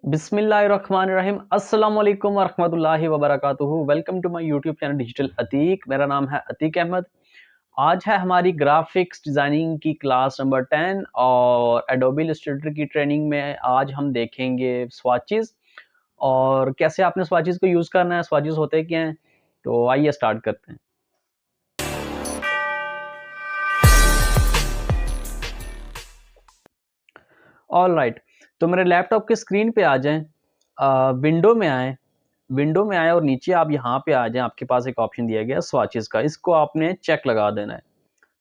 बिस्मिल्लाहिर्रहमानिर्रहीम अस्सलाम वालेकुम वरहमतुल्लाहि वबरकातुहू। Welcome to my YouTube channel digital Atiq. मेरा नाम है अतीक अहमद। आज है हमारी ग्राफिक्स डिज़ाइनिंग की क्लास नंबर 10 और एडोबी इलस्ट्रेटर की ट्रेनिंग में आज हम देखेंगे स्वाचेस और कैसे आपने स्वाचेस को यूज़ करना है, स्वाचेस होते क्या हैं। तो आइए स्टार्ट करते हैं। ऑल राइट, तो मेरे लैपटॉप के स्क्रीन पे आ जाएं, विंडो में आएँ, विंडो में आए और नीचे आप यहाँ पे आ जाएं। आपके पास एक ऑप्शन दिया गया है स्वाचेस का, इसको आपने चेक लगा देना है।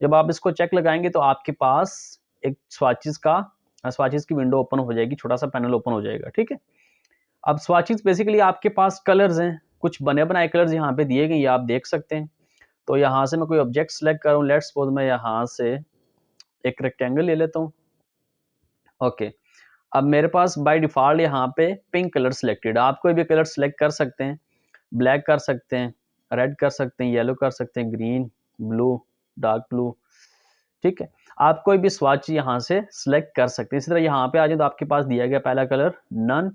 जब आप इसको चेक लगाएंगे तो आपके पास एक स्वाचेस की विंडो ओपन हो जाएगी, छोटा सा पैनल ओपन हो जाएगा। ठीक है, अब स्वाचेस बेसिकली आपके पास कलर्स हैं, कुछ बने बनाए कलर्स यहाँ पे दिए गए, ये आप देख सकते हैं। तो यहाँ से मैं कोई ऑब्जेक्ट सेलेक्ट करूँ, लेट्स सपोज मैं यहाँ से एक रेक्टेंगल ले लेता हूँ। ओके, अब मेरे पास बाय डिफ़ॉल्ट यहाँ पे पिंक कलर सिलेक्टेड है। आप कोई भी कलर सेलेक्ट कर सकते हैं, ब्लैक कर सकते हैं, रेड कर सकते हैं, येलो कर सकते हैं, ग्रीन, ब्लू, डार्क ब्लू। ठीक है, आप कोई भी स्वाच यहाँ से सिलेक्ट कर सकते हैं। इसी तरह यहाँ पे आ जाए तो आपके पास दिया गया पहला कलर नन,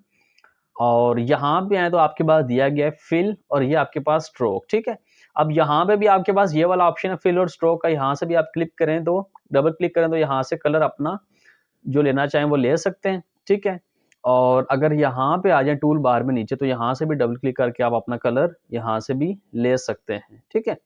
और यहाँ पे आए तो आपके पास दिया गया है फिल, और ये आपके पास स्ट्रोक। ठीक है, अब यहाँ पे भी आपके पास ये वाला ऑप्शन है फिल और स्ट्रोक का। यहाँ से भी आप क्लिक करें तो, डबल क्लिक करें तो यहाँ से कलर अपना जो लेना चाहें वो ले सकते हैं। ठीक है, और अगर यहाँ पे आ जाए टूल बार में नीचे तो यहाँ से भी डबल क्लिक करके आप अपना कलर यहाँ से भी ले सकते हैं। ठीक है,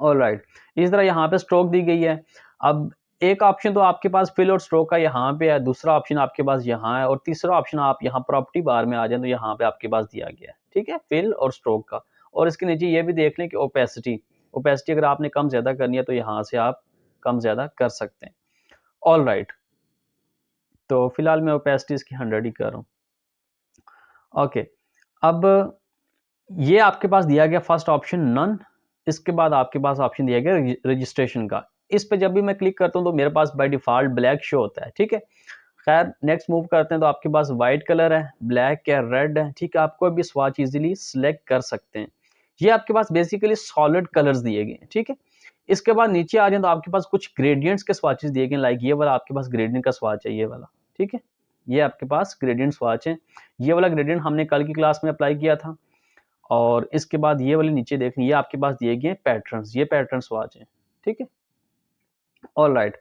ऑल राइट, इस तरह यहाँ पे स्ट्रोक दी गई है। अब एक ऑप्शन तो आपके पास फिल और स्ट्रोक का यहाँ पे है, दूसरा ऑप्शन आपके पास यहाँ है, और तीसरा ऑप्शन आप यहाँ प्रॉपर्टी बार में आ जाए तो यहाँ पे आपके पास दिया गया है। ठीक है, फिल और स्ट्रोक का। और इसके नीचे ये भी देख लें कि ओपेसिटी, ओपेसिटी अगर आपने कम ज्यादा करनी है तो यहाँ से आप कम ज्यादा कर सकते हैं। ऑल राइट, तो फिलहाल मैं ओपेसिटी इसकी 100 ही कर रहा हूँ। ओके, अब ये आपके पास दिया गया फर्स्ट ऑप्शन नन, इसके बाद आपके पास ऑप्शन दिया गया रजिस्ट्रेशन का। इस पे जब भी मैं क्लिक करता हूँ तो मेरे पास बाय डिफॉल्ट ब्लैक शो होता है। ठीक है, खैर नेक्स्ट मूव करते हैं तो आपके पास वाइट कलर है, ब्लैक है, रेड है। ठीक है, आप कोई भी स्वाच इजीली सिलेक्ट कर सकते हैं। ये आपके पास बेसिकली सॉलिड कलर्स दिए गए हैं। ठीक है, इसके बाद नीचे आ जाए तो आपके पास कुछ ग्रेडियंट्स के स्वाचेस दिए गए, लाइक ये वाला आपके पास ग्रेडियंट का स्वाच है, ये वाला। ठीक है, ये आपके पास ग्रेडियंट स्वाच है। ये वाला ग्रेडियंट हमने कल की क्लास में अप्लाई किया था। और इसके बाद ये वाले नीचे देखें, ये आपके पास दिए गए पैटर्न्स, ये पैटर्न्स वाच हैं। ठीक है, ऑल राइट,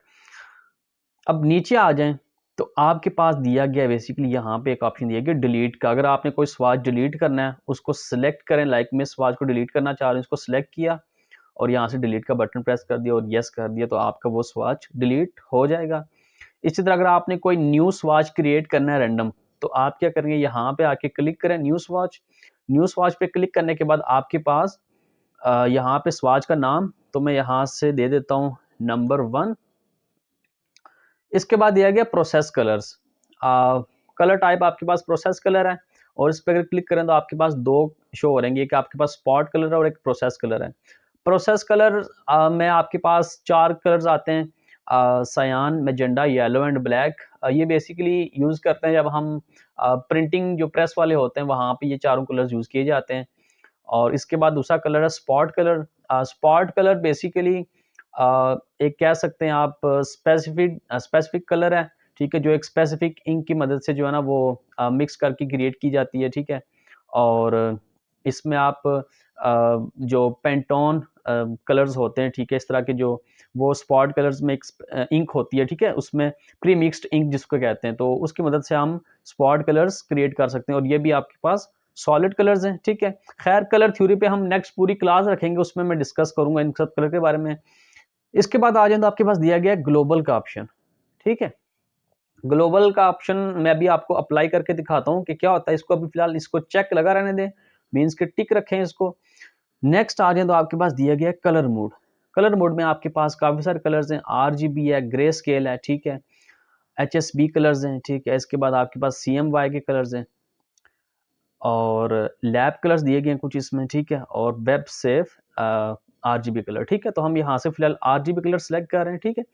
अब नीचे आ जाएं तो आपके पास दिया गया बेसिकली यहाँ पे एक ऑप्शन दिया गया डिलीट का। अगर आपने कोई स्वाच डिलीट करना है उसको सिलेक्ट करें, लाइक मैं स्वाच को डिलीट करना चाह रहा हूँ, इसको सिलेक्ट किया और यहाँ से डिलीट का बटन प्रेस कर दिया और यस कर दिया तो आपका वो स्वाच डिलीट हो जाएगा। इसी तरह अगर आपने कोई न्यू स्वाच क्रिएट करना है रैंडम, तो आप क्या करेंगे, यहाँ पे आके क्लिक करें न्यू स्वाच। न्यू स्वाच पे क्लिक करने के बाद आपके पास यहाँ पे स्वाच का नाम तो मैं यहाँ से दे देता हूँ नंबर 1। इसके बाद दिया गया प्रोसेस कलर्स, कलर टाइप आपके पास प्रोसेस कलर है, और इस पर अगर क्लिक करें तो आपके पास दो शो हो रहेंगे, एक आपके पास स्पॉट कलर है और एक प्रोसेस कलर है। प्रोसेस कलर में आपके पास 4 कलर्स आते हैं, सयान, मैजेंडा, येलो एंड ब्लैक। ये बेसिकली यूज़ करते हैं जब हम प्रिंटिंग जो प्रेस वाले होते हैं वहाँ पे ये चारों कलर्स यूज़ किए जाते हैं। और इसके बाद दूसरा कलर है spot colour. Spot colour basically एक कह सकते हैं आप स्पेसिफिक कलर है। ठीक है, जो एक स्पेसिफिक इंक की मदद से जो है ना वो मिक्स करके क्रिएट की जाती है। ठीक है, और इसमें आप जो पेंटोन कलर्स होते हैं, ठीक है, इस तरह के जो वो स्पॉट कलर्स में एक इंक होती है। ठीक है, उसमें प्री मिक्स्ड इंक जिसको कहते हैं, तो उसकी मदद से हम स्पॉट कलर्स क्रिएट कर सकते हैं, और ये भी आपके पास सॉलिड कलर्स हैं। ठीक है, खैर कलर थ्योरी पे हम नेक्स्ट पूरी क्लास रखेंगे, उसमें मैं डिस्कस करूंगा इन सब कलर के बारे में। इसके बाद आ जाए तो आपके पास दिया गया है ग्लोबल का ऑप्शन। ठीक है, ग्लोबल का ऑप्शन मैं अभी आपको अप्लाई करके दिखाता हूँ कि क्या होता है। इसको अभी फिलहाल इसको चेक लगा रहने दें, मीन्स के टिक रखें इसको। नेक्स्ट आ जाए तो आपके पास दिया गया है कलर मोड। कलर मोड में आपके पास काफ़ी सारे कलर्स हैं, RGB है, ग्रे स्केल है, ठीक है, HSB कलर्स हैं। ठीक है, इसके बाद आपके पास CMY के कलर्स हैं, और लैब कलर्स दिए गए हैं कुछ इसमें। ठीक है, और वेब सेफ RGB कलर। ठीक है, तो हम यहाँ से फिलहाल RGB कलर सेलेक्ट कर रहे हैं। ठीक है,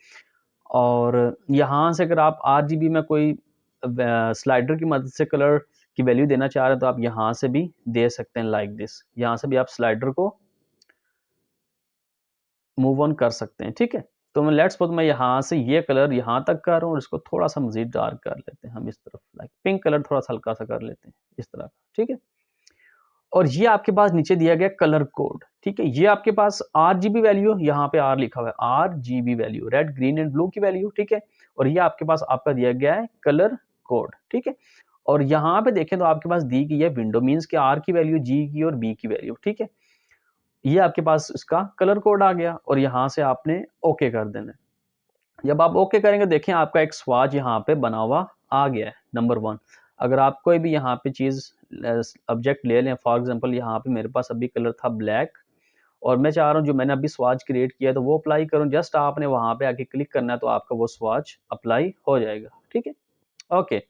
और यहाँ से अगर आप RGB में कोई स्लाइडर की मदद से कलर की वैल्यू देना चाह रहे हैं तो आप यहाँ से भी दे सकते हैं, लाइक दिस। यहाँ से भी आप स्लाइडर को मूव ऑन कर सकते हैं। ठीक है, तो मैं लेट्स सपोज मैं यहाँ से ये कलर यहाँ तक कर रहा हूँ और इसको थोड़ा सा मजीद डार्क कर लेते हैं हम इस तरफ, लाइक पिंक कलर थोड़ा सा हल्का सा कर लेते हैं इस तरह, ठीक है। और ये आपके पास नीचे दिया गया कलर कोड, ठीक है। ये आपके पास RGB वैल्यू, यहाँ पे R लिखा हुआ है, RGB value, red green and blue की वैल्यू, ठीक है। और ये आपके पास आपका दिया गया है कलर कोड, ठीक है। और यहाँ पे देखें तो आपके पास दी गई है विंडो, मीन्स कि R की वैल्यू, G की और B की वैल्यू, ठीक है। ये आपके पास इसका कलर कोड आ गया और यहाँ से आपने ओके कर देना है। जब आप ओके करेंगे देखें आपका एक स्वाच यहाँ पे बना हुआ आ गया है, नंबर 1। अगर आप कोई भी यहाँ पे चीज़ ऑब्जेक्ट ले लें, फॉर एग्जांपल यहाँ पे मेरे पास अभी कलर था ब्लैक और मैं चाह रहा हूँ जो मैंने अभी स्वाच क्रिएट किया है तो वो अप्लाई करूँ, जस्ट आपने वहाँ पे आके क्लिक करना है तो आपका वो स्वाच अप्लाई हो जाएगा, ठीक है। ओके,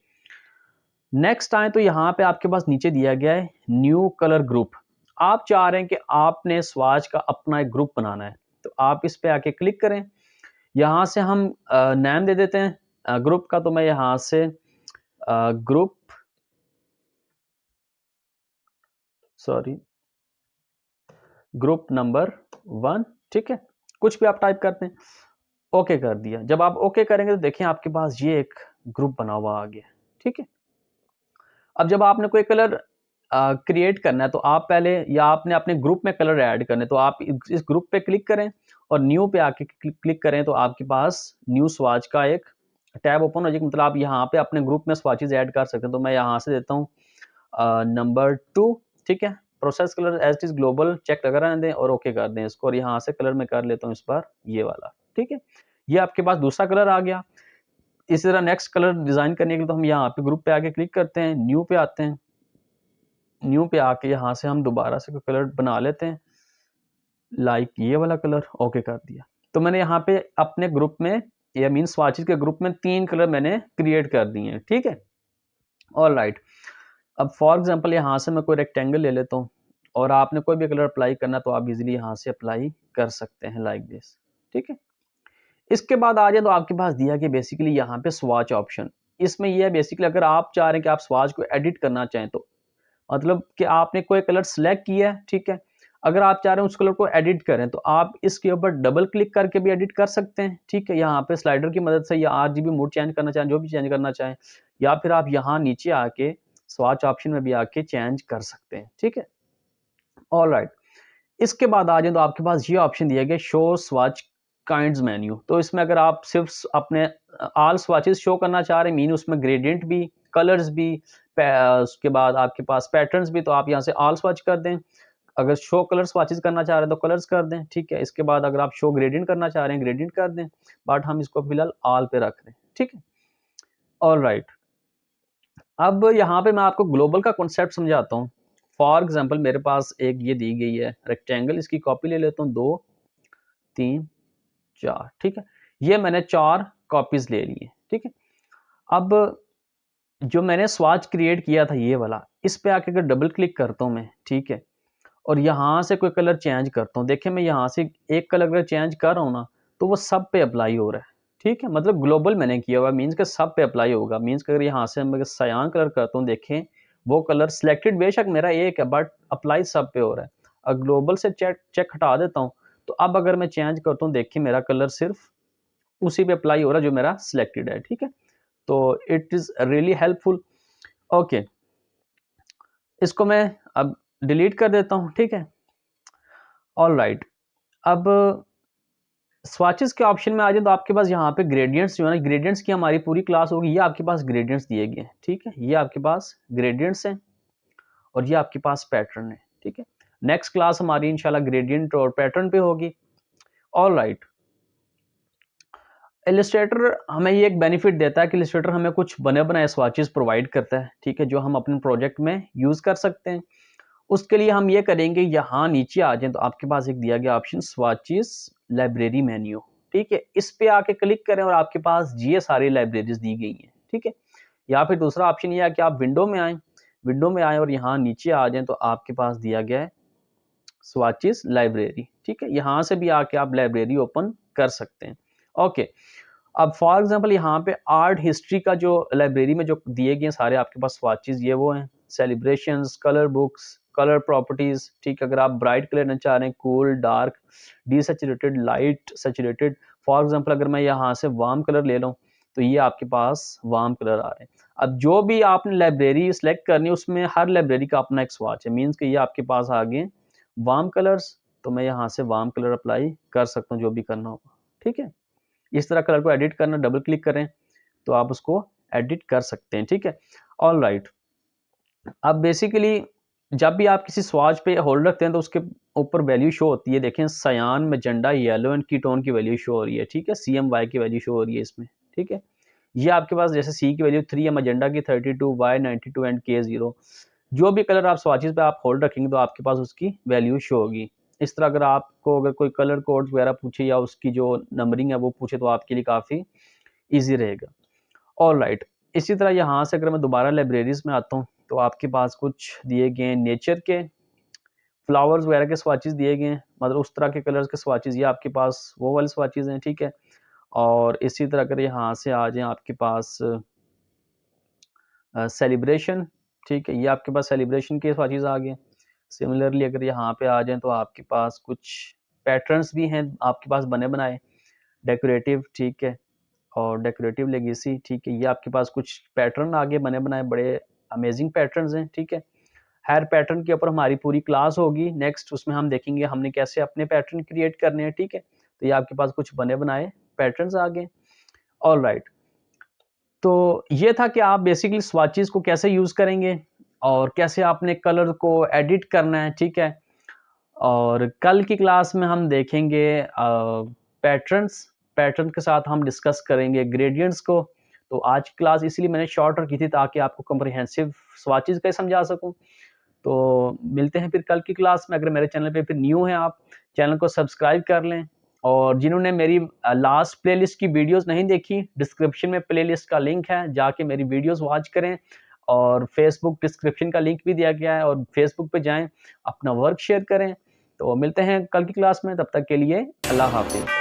नेक्स्ट आए तो यहाँ पे आपके पास नीचे दिया गया है न्यू कलर ग्रुप। आप चाह रहे हैं कि आपने स्वाच का अपना एक ग्रुप बनाना है, तो आप इस पे आके क्लिक करें। यहाँ से हम नाम दे देते हैं ग्रुप का, तो मैं यहाँ से ग्रुप ग्रुप नंबर 1, ठीक है। कुछ भी आप टाइप करते हैं, ओके कर दिया। जब आप ओके करेंगे तो देखें आपके पास ये एक ग्रुप बना हुआ आ गया, ठीक है। अब जब आपने कोई कलर क्रिएट करना है तो आप पहले, या आपने अपने ग्रुप में कलर ऐड करने, तो आप इस ग्रुप पे क्लिक करें और न्यू पे आके क्लिक करें तो आपके पास न्यू स्वाच का एक टैब ओपन हो जाएगा। मतलब आप यहाँ पे अपने ग्रुप में स्वाचेस ऐड कर सकते हैं। तो मैं यहाँ से देता हूँ नंबर 2, ठीक है। Process colour as it is global check लगा रहने दें और ओके कर दें इसको, और यहाँ से कलर में कर लेता हूँ इस बार ये वाला, ठीक है। ये आपके पास दूसरा कलर आ गया। इसी तरह नेक्स्ट कलर डिजाइन करने के लिए तो हम यहाँ पे ग्रुप पे आके क्लिक करते हैं, न्यू पे आते हैं, न्यू पे आके यहाँ से हम दोबारा से कोई कलर बना लेते हैं, लाइक ये वाला कलर, ओके कर दिया। तो मैंने यहाँ पे अपने ग्रुप में, या मीन स्वाचेस के ग्रुप में 3 कलर मैंने क्रिएट कर दिए हैं, ठीक है। ऑल राइट, अब फॉर एग्जांपल यहाँ से मैं कोई रेक्टेंगल ले लेता हूँ और आपने कोई भी कलर अप्लाई करना तो आप इजीली यहाँ से अप्लाई कर सकते हैं, लाइक दिस, ठीक है। इसके बाद आ जाए तो आपके पास दिया कि बेसिकली यहाँ पे स्वाच ऑप्शन, इसमें यह है बेसिकली अगर आप चाह रहे हैं कि आप स्वाच को एडिट करना चाहें, तो मतलब कि आपने कोई कलर सेलेक्ट किया है, ठीक है। अगर आप चाह रहे हैं उस कलर को एडिट करें तो आप इसके ऊपर डबल क्लिक करके भी एडिट कर सकते हैं, ठीक है। यहाँ पे स्लाइडर की मदद से, या RGB मोड चेंज करना चाहें, जो भी चेंज करना चाहें, या फिर आप यहाँ नीचे आके स्वाच ऑप्शन में भी आके चेंज कर सकते हैं, ठीक है। ऑल राइट, इसके बाद आ जाए तो आपके पास ये ऑप्शन दिया गया शो स्वाच काइंड्स मेन्यू। तो इसमें अगर आप सिर्फ अपने ऑल स्वाचेस शो करना चाह रहे हैं, मीन उसमें ग्रेडियंट भी, कलर्स भी, उसके बाद आपके पास पैटर्न्स भी, तो आप यहाँ से ऑल स्वाच कर दें। अगर शो कलर स्वाचेस करना चाह रहे हैं तो कलर्स कर दें, ठीक है। इसके बाद अगर आप शो ग्रेडियंट करना चाह रहे हैं, ग्रेडियंट कर दें, बट हम इसको फिलहाल ऑल पे रख रहे हैं, ठीक है। ऑल राइट, अब यहाँ पे मैं आपको ग्लोबल का कॉन्सेप्ट समझाता हूँ। फॉर एग्जाम्पल मेरे पास एक ये दी गई है रेक्टेंगल, इसकी कॉपी ले लेता हूँ, 2 3 4, ठीक है। ये मैंने 4 कॉपीज ले ली है, ठीक है। अब जो मैंने स्वाच क्रिएट किया था ये वाला, इस पे आके अगर डबल क्लिक करता हूँ मैं, ठीक है, और यहाँ से कोई कलर चेंज करता हूँ, देखिए मैं यहाँ से एक कलर अगर चेंज कर रहा हूँ ना तो वो सब पे अप्लाई हो रहा है, ठीक है। मतलब ग्लोबल मैंने किया हुआ, मीन्स के सब पे अप्लाई होगा। मीन्स कि अगर यहाँ से मैं सयान कलर करता हूँ, देखें वो कलर सिलेक्टेड बेशक मेरा एक है बट अप्लाई सब पे हो रहा है। अब ग्लोबल से चेक हटा देता हूँ, तो अब अगर मैं चेंज करता हूँ, देखिए मेरा कलर सिर्फ उसी पे अप्लाई हो रहा है जो मेरा सिलेक्टेड है, ठीक है। तो it is really helpful. Okay, इसको मैं अब डिलीट कर देता हूँ, ठीक है। ऑल राइट, अब स्वाचेस के ऑप्शन में आ जाए तो आपके पास यहाँ पे ग्रेडियंट्स जो है ना, ग्रेडियंट्स की हमारी पूरी क्लास होगी। ये आपके पास ग्रेडियंट्स दिए गए हैं, ठीक है। ये आपके पास ग्रेडियंट्स हैं और ये आपके पास पैटर्न है, ठीक है। नेक्स्ट क्लास हमारी इंशाल्लाह ग्रेडियंट और पैटर्न पे होगी। ऑल राइट, इलस्ट्रेटर हमें ये एक बेनिफिट देता है कि इलस्ट्रेटर हमें कुछ बने बनाए स्वाचेस प्रोवाइड करता है, ठीक है, जो हम अपने प्रोजेक्ट में यूज़ कर सकते हैं। उसके लिए हम ये करेंगे, यहाँ नीचे आ जाएं तो आपके पास एक दिया गया ऑप्शन स्वाचेस लाइब्रेरी मेन्यू, ठीक है। इस पे आके क्लिक करें और आपके पास ये सारी लाइब्रेरीज दी गई हैं, ठीक है। या फिर दूसरा ऑप्शन ये है कि आप विंडो में आएँ, विंडो में आएँ और यहाँ नीचे आ जाएं तो आपके पास दिया गया है स्वाचेस लाइब्रेरी, ठीक है। यहाँ से भी आके आप लाइब्रेरी ओपन कर सकते हैं। ओके, अब फॉर एग्जांपल यहाँ पे आर्ट हिस्ट्री का जो लाइब्रेरी में जो दिए गए हैं सारे आपके पास स्वाचेस, ये वो हैं celebrations, colour books, colour properties, ठीक है। अगर आप ब्राइट कलर चाह रहे हैं, cool, dark, desaturated, light saturated, for example अगर मैं यहाँ से वार्म कलर ले लूँ तो ये आपके पास वार्म कलर आ रहे हैं। अब जो भी आपने लाइब्रेरी सेलेक्ट करनी है उसमें हर लाइब्रेरी का अपना एक स्वाच है, मीन्स कि ये आपके पास आ गए वार्म कलर्स, तो मैं यहाँ से वार्म कलर अप्लाई कर सकता हूँ जो भी करना होगा, ठीक है। इस तरह कलर को एडिट करना, डबल क्लिक करें तो आप उसको एडिट कर सकते हैं, ठीक है। ऑल राइट, अब बेसिकली जब भी आप किसी स्वाच पे होल्ड रखते हैं तो उसके ऊपर वैल्यू शो होती है, देखें सयान, मैजेंडा, येलो एंड कीटोन की वैल्यू शो हो रही है, ठीक है। CMY की वैल्यू शो हो रही है इसमें, ठीक है। ये आपके पास जैसे C की वैल्यू 3 है, मैजेंडा की 32, Y 92 एंड K 0। जो भी कलर आप स्वाचेस पे आप होल्ड रखेंगे तो आपके पास उसकी वैल्यू शो होगी। इस तरह अगर आपको अगर कोई कलर कोड वगैरह पूछे या उसकी जो नंबरिंग है वो पूछे तो आपके लिए काफ़ी ईजी रहेगा। ऑलराइट, इसी तरह यहाँ से अगर मैं दोबारा लाइब्रेरीज में आता हूँ तो आपके पास कुछ दिए गए हैं नेचर के, फ्लावर्स वगैरह के स्वाचेस दिए गए हैं, मतलब उस तरह के कलर्स के स्वाचेस, ये आपके पास वो वाले स्वाचेस हैं, ठीक है। और इसी तरह अगर यहाँ से आ जाएँ आपके पास सेलिब्रेशन, ठीक है, ये आपके पास सेलिब्रेशन के स्वाचेस आ गए। सिमिलरली अगर यहाँ पे आ जाएँ तो आपके पास कुछ पैटर्न्स भी हैं आपके पास बने बनाए, डेकोरेटिव, ठीक है, और डेकोरेटिव लेगेसी, ठीक है। ये आपके पास कुछ पैटर्न आगे बने बनाए, बड़े अमेजिंग पैटर्न्स हैं, ठीक है। हर पैटर्न के ऊपर हमारी पूरी क्लास होगी, नेक्स्ट उसमें हम देखेंगे हमने कैसे अपने पैटर्न क्रिएट करने हैं, ठीक है। तो ये आपके पास कुछ बने बनाए पैटर्न्स आ गए। ऑलराइट, तो ये था कि आप बेसिकली स्वाचेस को कैसे यूज़ करेंगे और कैसे आपने कलर को एडिट करना है, ठीक है। और कल की क्लास में हम देखेंगे पैटर्न्स, पैटर्न के साथ हम डिस्कस करेंगे ग्रेडियंट्स को। तो आज की क्लास इसलिए मैंने शॉर्ट रखी थी ताकि आपको कम्प्रिहेंसिव स्वाचेस का समझा सकूं। तो मिलते हैं फिर कल की क्लास में। अगर मेरे चैनल पे फिर न्यू हैं आप, चैनल को सब्सक्राइब कर लें, और जिन्होंने मेरी लास्ट प्लेलिस्ट की वीडियोस नहीं देखी, डिस्क्रिप्शन में प्लेलिस्ट का लिंक है, जाके मेरी वीडियोस वॉच करें। और फेसबुक डिस्क्रिप्शन का लिंक भी दिया गया है, और फेसबुक पे जाएं, अपना वर्क शेयर करें। तो मिलते हैं कल की क्लास में, तब तक के लिए अल्लाह हाफिज़।